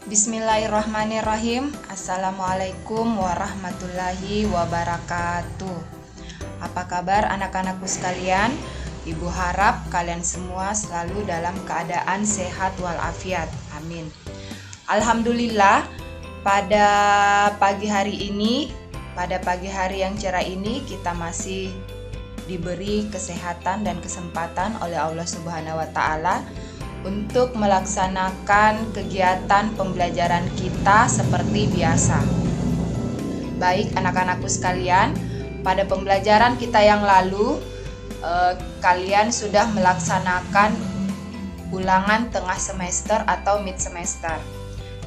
Bismillahirrahmanirrahim. Assalamualaikum warahmatullahi wabarakatuh. Apa kabar anak-anakku sekalian? Ibu harap kalian semua selalu dalam keadaan sehat walafiat. Amin. Alhamdulillah, pada pagi hari yang cerah ini kita masih diberi kesehatan dan kesempatan oleh Allah Subhanahu wa taala untuk melaksanakan kegiatan pembelajaran kita seperti biasa. Baik anak-anakku sekalian, pada pembelajaran kita yang lalu kalian sudah melaksanakan ulangan tengah semester atau mid semester.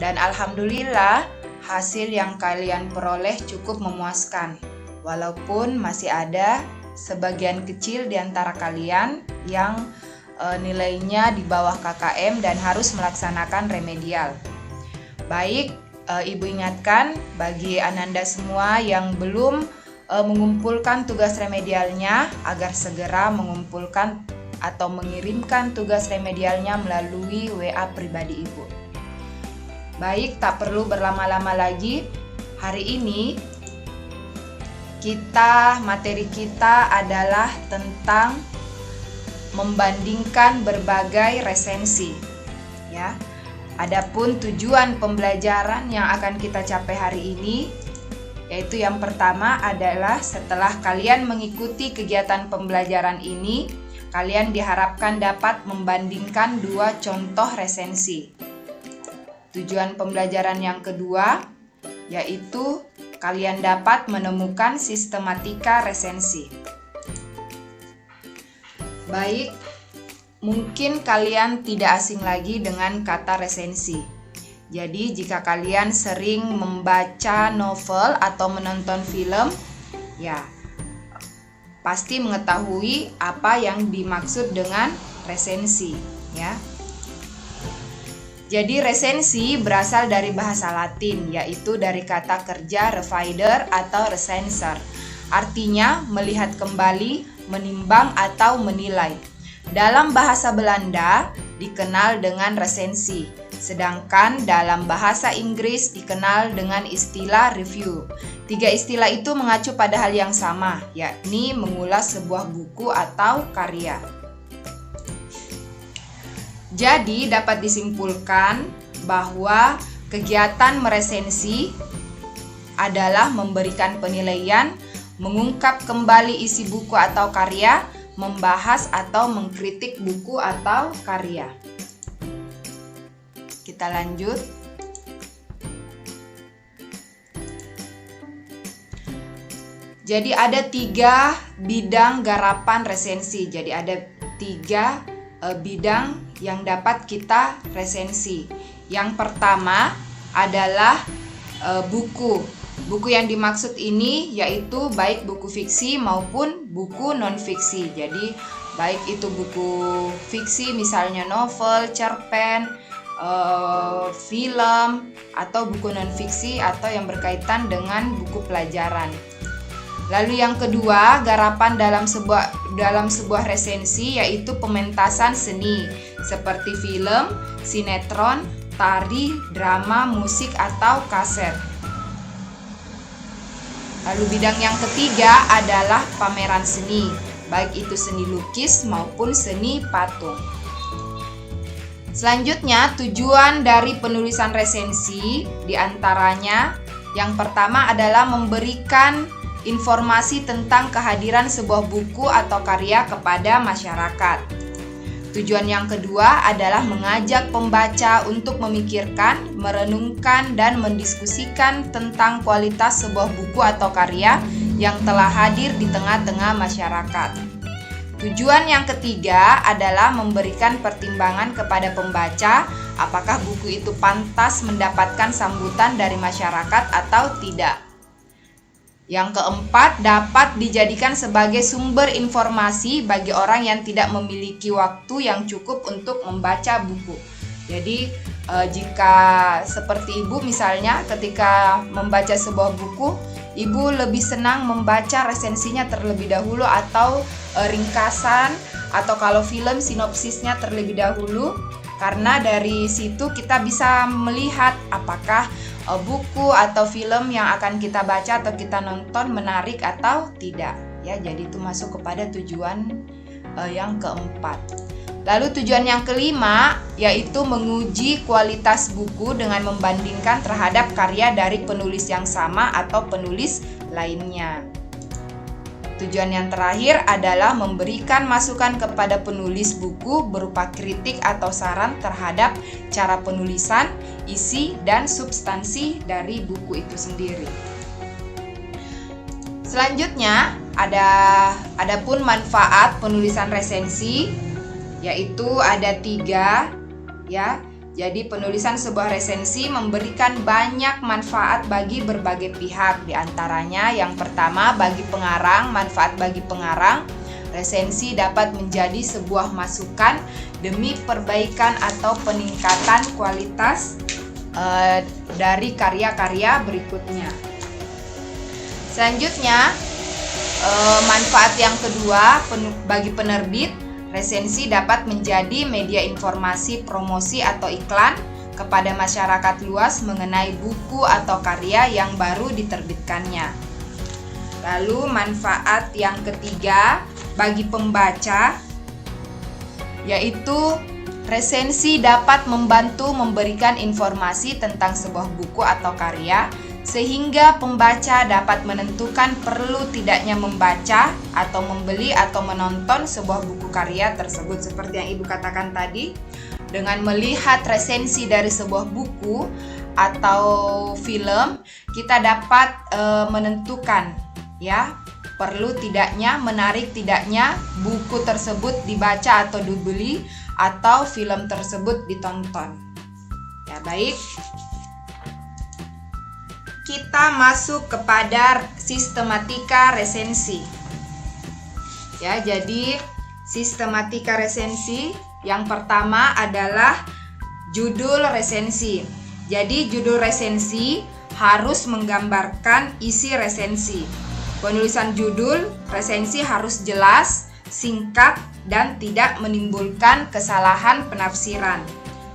Dan alhamdulillah hasil yang kalian peroleh cukup memuaskan. Walaupun masih ada sebagian kecil di antara kalian yang nilainya di bawah KKM dan harus melaksanakan remedial. Baik, Ibu ingatkan bagi Ananda semua yang belum mengumpulkan tugas remedialnya agar segera mengumpulkan atau mengirimkan tugas remedialnya melalui WA pribadi Ibu. Baik, tak perlu berlama-lama lagi. Hari ini materi kita adalah tentang membandingkan berbagai resensi. Ya. Adapun tujuan pembelajaran yang akan kita capai hari ini, yaitu yang pertama adalah setelah kalian mengikuti kegiatan pembelajaran ini, kalian diharapkan dapat membandingkan dua contoh resensi. Tujuan pembelajaran yang kedua, yaitu kalian dapat menemukan sistematika resensi. Baik, mungkin kalian tidak asing lagi dengan kata resensi. Jadi jika kalian sering membaca novel atau menonton film, ya pasti mengetahui apa yang dimaksud dengan resensi, ya. Jadi resensi berasal dari bahasa Latin, yaitu dari kata kerja revider atau recenser. Artinya melihat kembali, menimbang atau menilai. Dalam bahasa Belanda dikenal dengan resensi, sedangkan dalam bahasa Inggris dikenal dengan istilah review. Tiga istilah itu mengacu pada hal yang sama, yakni mengulas sebuah buku atau karya. Jadi dapat disimpulkan bahwa kegiatan meresensi adalah memberikan penilaian, mengungkap kembali isi buku atau karya, membahas atau mengkritik buku atau karya. Kita lanjut. Jadi ada 3 bidang garapan resensi. Jadi ada 3 bidang yang dapat kita resensi. Yang pertama adalah buku. Buku yang dimaksud ini yaitu baik buku fiksi maupun buku non-fiksi. Jadi baik itu buku fiksi misalnya novel, cerpen, film, atau buku non-fiksi atau yang berkaitan dengan buku pelajaran. Lalu yang kedua, garapan dalam sebuah resensi yaitu pementasan seni seperti film, sinetron, tari, drama, musik atau kaset. Lalu bidang yang ketiga adalah pameran seni, baik itu seni lukis maupun seni patung. Selanjutnya, tujuan dari penulisan resensi diantaranya yang pertama adalah memberikan informasi tentang kehadiran sebuah buku atau karya kepada masyarakat. Tujuan yang kedua adalah mengajak pembaca untuk memikirkan, merenungkan, dan mendiskusikan tentang kualitas sebuah buku atau karya yang telah hadir di tengah-tengah masyarakat. Tujuan yang ketiga adalah memberikan pertimbangan kepada pembaca apakah buku itu pantas mendapatkan sambutan dari masyarakat atau tidak. Yang keempat, dapat dijadikan sebagai sumber informasi bagi orang yang tidak memiliki waktu yang cukup untuk membaca buku. Jadi, jika seperti Ibu misalnya ketika membaca sebuah buku, Ibu lebih senang membaca resensinya terlebih dahulu atau ringkasan, atau kalau film sinopsisnya terlebih dahulu, Karena dari situ kita bisa melihat apakah buku atau film yang akan kita baca atau kita nonton menarik atau tidak. Ya, jadi itu masuk kepada tujuan yang keempat. Lalu tujuan yang kelima yaitu menguji kualitas buku dengan membandingkan terhadap karya dari penulis yang sama atau penulis lainnya. Tujuan yang terakhir adalah memberikan masukan kepada penulis buku berupa kritik atau saran terhadap cara penulisan, isi, dan substansi dari buku itu sendiri. Selanjutnya ada pun manfaat penulisan resensi, yaitu ada 3 ya. Jadi penulisan sebuah resensi memberikan banyak manfaat bagi berbagai pihak. Di antaranya yang pertama bagi pengarang, manfaat bagi pengarang, resensi dapat menjadi sebuah masukan demi perbaikan atau peningkatan kualitas dari karya-karya berikutnya. Selanjutnya manfaat yang kedua bagi penerbit, resensi dapat menjadi media informasi, promosi atau iklan kepada masyarakat luas mengenai buku atau karya yang baru diterbitkannya. Lalu manfaat yang ketiga bagi pembaca, yaitu resensi dapat membantu memberikan informasi tentang sebuah buku atau karya sehingga pembaca dapat menentukan perlu tidaknya membaca atau membeli atau menonton sebuah buku karya tersebut. Seperti yang Ibu katakan tadi, dengan melihat resensi dari sebuah buku atau film, kita dapat menentukan ya, perlu tidaknya, menarik tidaknya buku tersebut dibaca atau dibeli atau film tersebut ditonton. Ya, baik. Kita masuk kepada sistematika resensi. Ya, jadi sistematika resensi yang pertama adalah judul resensi. Jadi judul resensi harus menggambarkan isi resensi. Penulisan judul resensi harus jelas, singkat, dan tidak menimbulkan kesalahan penafsiran.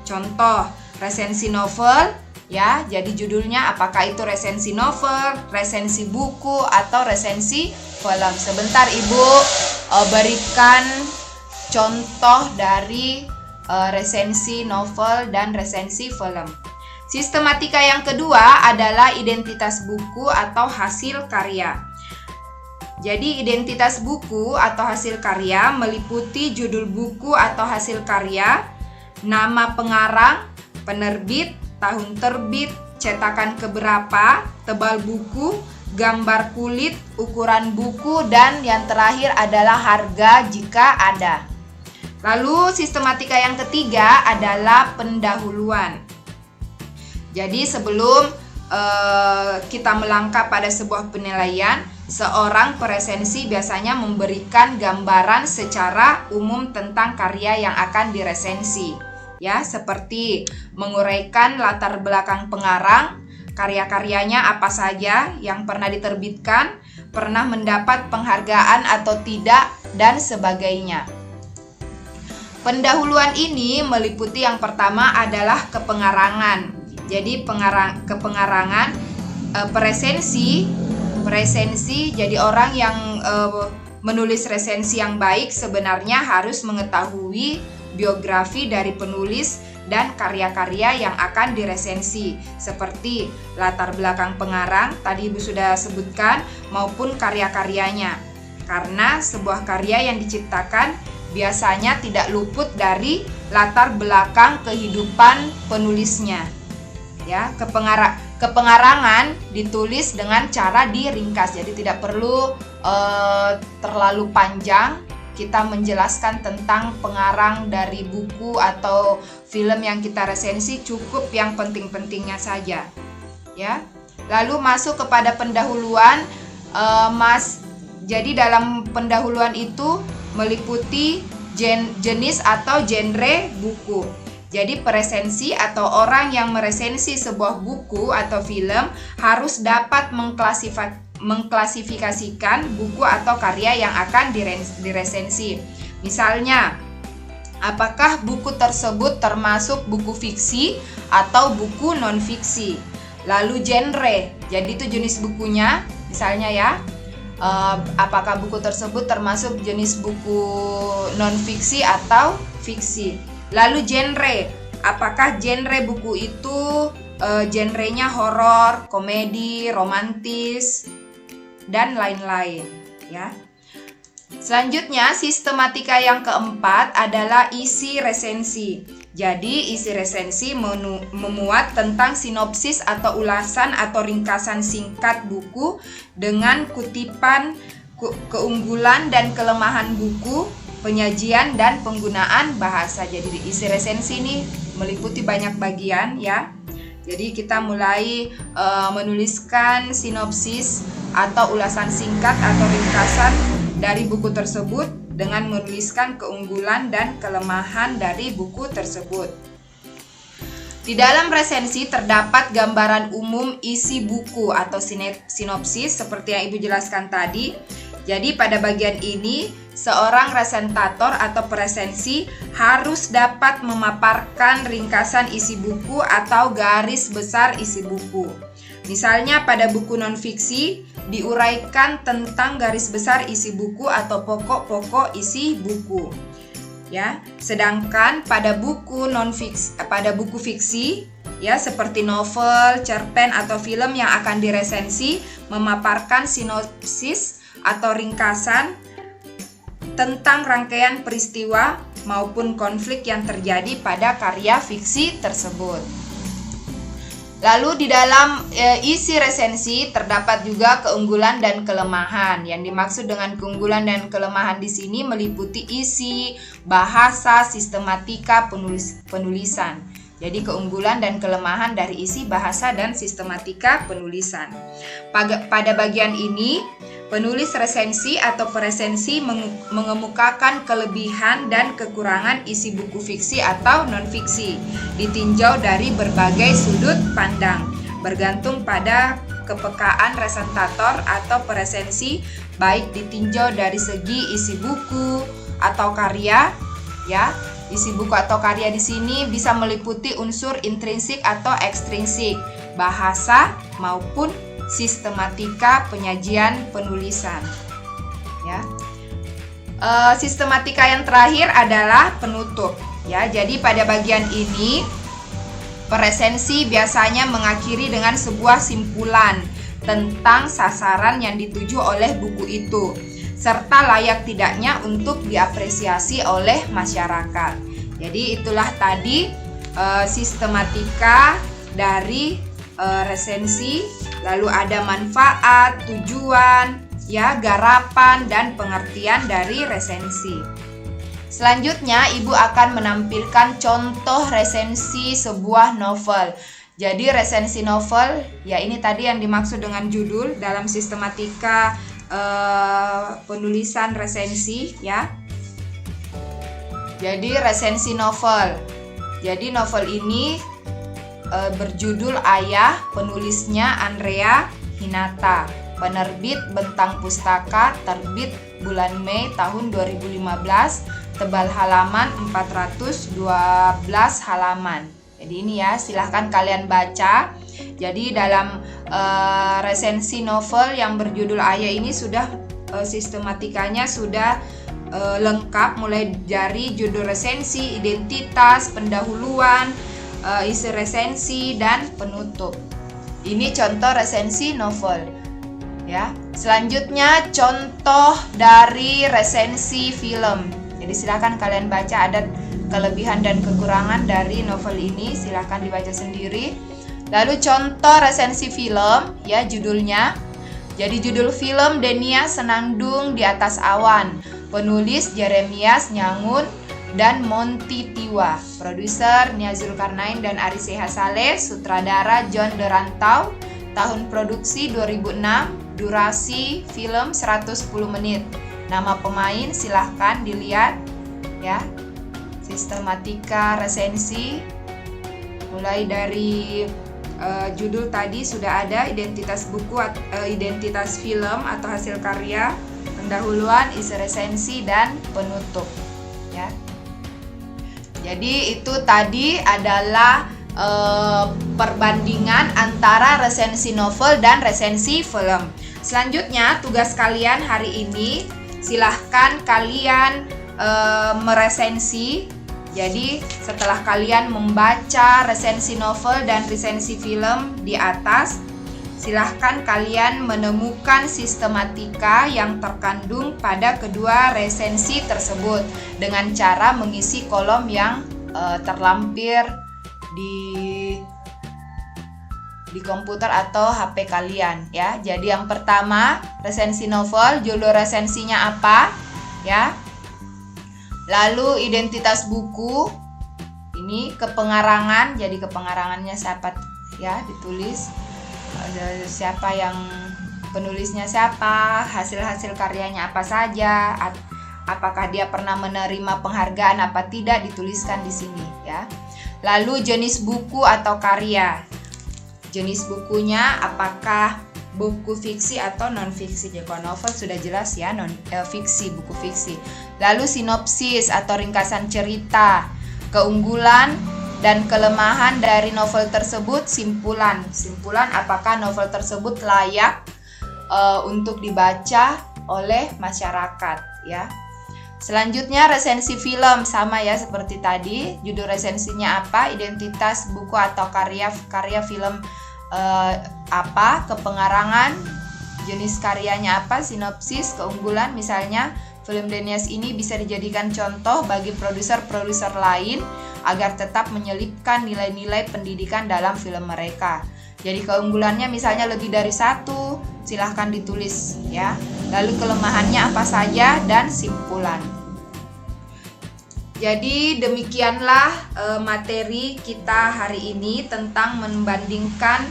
Contoh, resensi novel. Ya, jadi judulnya apakah itu resensi novel, resensi buku, atau resensi film. Sebentar Ibu berikan contoh dari resensi novel dan resensi film. Sistematika yang kedua adalah identitas buku atau hasil karya. Jadi identitas buku atau hasil karya meliputi judul buku atau hasil karya, nama pengarang, penerbit, tahun terbit, cetakan keberapa, tebal buku, gambar kulit, ukuran buku, dan yang terakhir adalah harga jika ada. Lalu sistematika yang ketiga adalah pendahuluan. Jadi sebelum kita melangkah pada sebuah penilaian, seorang peresensi biasanya memberikan gambaran secara umum tentang karya yang akan diresensi. Ya, seperti menguraikan latar belakang pengarang, karya-karyanya apa saja yang pernah diterbitkan, pernah mendapat penghargaan atau tidak, dan sebagainya. Pendahuluan ini meliputi yang pertama adalah kepengarangan. Jadi kepengarangan presensi jadi orang yang menulis resensi yang baik sebenarnya harus mengetahui biografi dari penulis dan karya-karya yang akan diresensi, seperti latar belakang pengarang, tadi Ibu sudah sebutkan, maupun karya-karyanya. Karena sebuah karya yang diciptakan biasanya tidak luput dari latar belakang kehidupan penulisnya. Ya, kepengarangan ditulis dengan cara diringkas, jadi tidak perlu terlalu panjang. Kita menjelaskan tentang pengarang dari buku atau film yang kita resensi, cukup yang penting-pentingnya saja. Ya. Lalu masuk kepada pendahuluan, jadi dalam pendahuluan itu meliputi jenis atau genre buku. Jadi peresensi atau orang yang meresensi sebuah buku atau film harus dapat mengklasifikasikan buku atau karya yang akan diresensi. Misalnya, Apakah buku tersebut termasuk buku fiksi atau buku non-fiksi? Lalu genre, jadi itu jenis bukunya, misalnya ya, apakah buku tersebut termasuk jenis buku non-fiksi atau fiksi? Lalu genre, apakah genre buku itu genrenya horor, komedi, romantis, dan lain-lain ya. Selanjutnya, sistematika yang keempat adalah isi resensi. Jadi, isi resensi memuat tentang sinopsis atau ulasan atau ringkasan singkat buku dengan kutipan keunggulan dan kelemahan buku, penyajian dan penggunaan bahasa. Jadi, isi resensi ini meliputi banyak bagian ya. Jadi, kita mulai menuliskan sinopsis atau ulasan singkat atau ringkasan dari buku tersebut dengan menuliskan keunggulan dan kelemahan dari buku tersebut. Di dalam resensi terdapat gambaran umum isi buku atau sinopsis seperti yang Ibu jelaskan tadi. Jadi pada bagian ini seorang resentator atau peresensi harus dapat memaparkan ringkasan isi buku atau garis besar isi buku. Misalnya pada buku non-fiksi diuraikan tentang garis besar isi buku atau pokok-pokok isi buku. Ya, sedangkan pada buku fiksi ya seperti novel, cerpen atau film yang akan diresensi memaparkan sinopsis atau ringkasan tentang rangkaian peristiwa maupun konflik yang terjadi pada karya fiksi tersebut. Lalu di dalam isi resensi terdapat juga keunggulan dan kelemahan. Yang dimaksud dengan keunggulan dan kelemahan di sini meliputi isi, bahasa, sistematika penulisan. Jadi keunggulan dan kelemahan dari isi, bahasa, dan sistematika penulisan. Pada bagian ini, penulis resensi atau peresensi mengemukakan kelebihan dan kekurangan isi buku fiksi atau non-fiksi, ditinjau dari berbagai sudut pandang, bergantung pada kepekaan resentator atau peresensi, baik ditinjau dari segi isi buku atau karya, ya. Isi buku atau karya di sini bisa meliputi unsur intrinsik atau ekstrinsik, bahasa maupun sistematika penyajian penulisan. Ya. Sistematika yang terakhir adalah penutup. Ya, jadi pada bagian ini peresensi biasanya mengakhiri dengan sebuah simpulan tentang sasaran yang dituju oleh buku itu, serta layak tidaknya untuk diapresiasi oleh masyarakat. Jadi itulah tadi sistematika dari resensi, lalu ada manfaat, tujuan, ya, garapan dan pengertian dari resensi. Selanjutnya Ibu akan menampilkan contoh resensi sebuah novel. Jadi resensi novel, ya ini tadi yang dimaksud dengan judul dalam sistematika penulisan resensi ya. Jadi resensi novel. Jadi novel ini berjudul Ayah, penulisnya Andrea Hinata, penerbit Bentang Pustaka, terbit bulan Mei tahun 2015, tebal halaman 412 halaman. Jadi ini ya, silahkan kalian baca. Jadi dalam resensi novel yang berjudul Ayah ini sudah sistematikanya sudah lengkap, mulai dari judul resensi, identitas, pendahuluan, isi resensi, dan penutup. Ini contoh resensi novel. Ya. Selanjutnya contoh dari resensi film. Jadi silahkan kalian baca, ada kelebihan dan kekurangan dari novel ini, silahkan dibaca sendiri. Lalu contoh resensi film, ya judulnya. Jadi judul film Denia Senandung di Atas Awan, penulis Jeremias Nyangun dan Monty Tiwa, produser Nia Zulkarnain dan Ari Sihasale, sutradara John de Rantau, tahun produksi 2006, durasi film 110 menit. Nama pemain silahkan dilihat ya. Sistematika resensi mulai dari judul tadi sudah ada, identitas buku, identitas film atau hasil karya, pendahuluan, isi resensi, dan penutup ya. Jadi itu tadi adalah perbandingan antara resensi novel dan resensi film. Selanjutnya tugas kalian hari ini, silahkan kalian meresensi. Jadi setelah kalian membaca resensi novel dan resensi film di atas, silahkan kalian menemukan sistematika yang terkandung pada kedua resensi tersebut dengan cara mengisi kolom yang terlampir di komputer atau HP kalian ya. Jadi yang pertama, resensi novel, judul resensinya apa ya. Lalu identitas buku, ini kepengarangan, jadi kepengarangannya siapa ya, ditulis siapa yang penulisnya siapa, hasil-hasil karyanya apa saja, apakah dia pernah menerima penghargaan apa tidak, dituliskan di sini ya. Lalu jenis buku atau karya, jenis bukunya apakah buku fiksi atau non fiksi. Jadi kalau novel sudah jelas ya, fiksi, buku fiksi. Lalu sinopsis atau ringkasan cerita, keunggulan dan kelemahan dari novel tersebut, simpulan apakah novel tersebut layak untuk dibaca oleh masyarakat ya. Selanjutnya resensi film, sama ya seperti tadi, judul resensinya apa, identitas buku atau karya film apa, kepengarangan, jenis karyanya apa, sinopsis, keunggulan. Misalnya film Denias ini bisa dijadikan contoh bagi produser-produser lain agar tetap menyelipkan nilai-nilai pendidikan dalam film mereka. Jadi keunggulannya misalnya lebih dari 1, silahkan ditulis ya. Lalu kelemahannya apa saja dan simpulan. Jadi demikianlah materi kita hari ini tentang membandingkan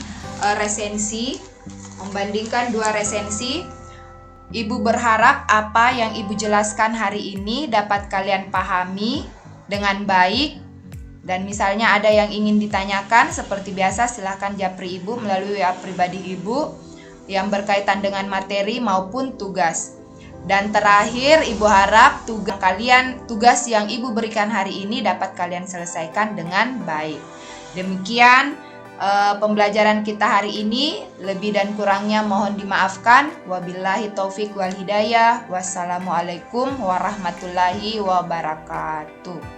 membandingkan dua resensi. Ibu berharap apa yang Ibu jelaskan hari ini dapat kalian pahami dengan baik. Dan misalnya ada yang ingin ditanyakan, seperti biasa silahkan japri Ibu melalui WA pribadi Ibu yang berkaitan dengan materi maupun tugas. Dan terakhir, Ibu harap tugas yang Ibu berikan hari ini dapat kalian selesaikan dengan baik. Demikian pembelajaran kita hari ini. Lebih dan kurangnya mohon dimaafkan. Wabillahi taufik wal hidayah. Wassalamualaikum warahmatullahi wabarakatuh.